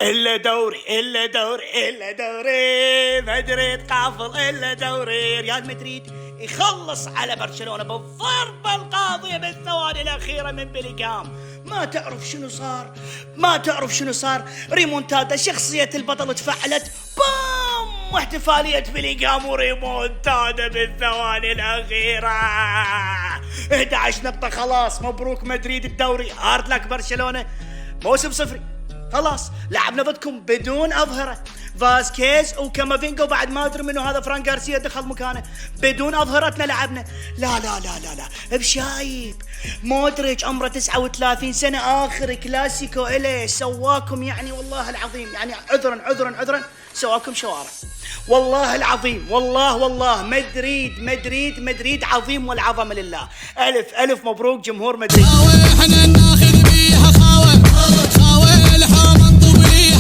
إلا دوري إلا دوري إلا دوري مدريد قافل إلا دوري ريال مدريد يخلص على برشلونة بالضربة القاضية بالثواني الأخيرة من بيلينغهام. ما تعرف شنو صار ريمونتادا، شخصية البطل تفعلت بام، واحتفالية بيلينغهام وريمونتادا بالثواني الأخيرة. 11 نقطة خلاص، مبروك مدريد الدوري، هارد لك برشلونة. موسم صفري خلاص، لعبنا ضدكم بدون أظهرة، فاسكيز وكامافينجا وبعد ما أدري منه هذا فران غارسيا دخل مكانه، بدون أظهرتنا لعبنا. لا لا لا لا لا بشايب. مودريتش عمره 39 سنة، آخر كلاسيكو إليه سواكم، يعني والله العظيم، يعني عذرا سواكم شوارع والله العظيم. والله مدريد عظيم والعظمة لله. ألف مبروك جمهور مدريد.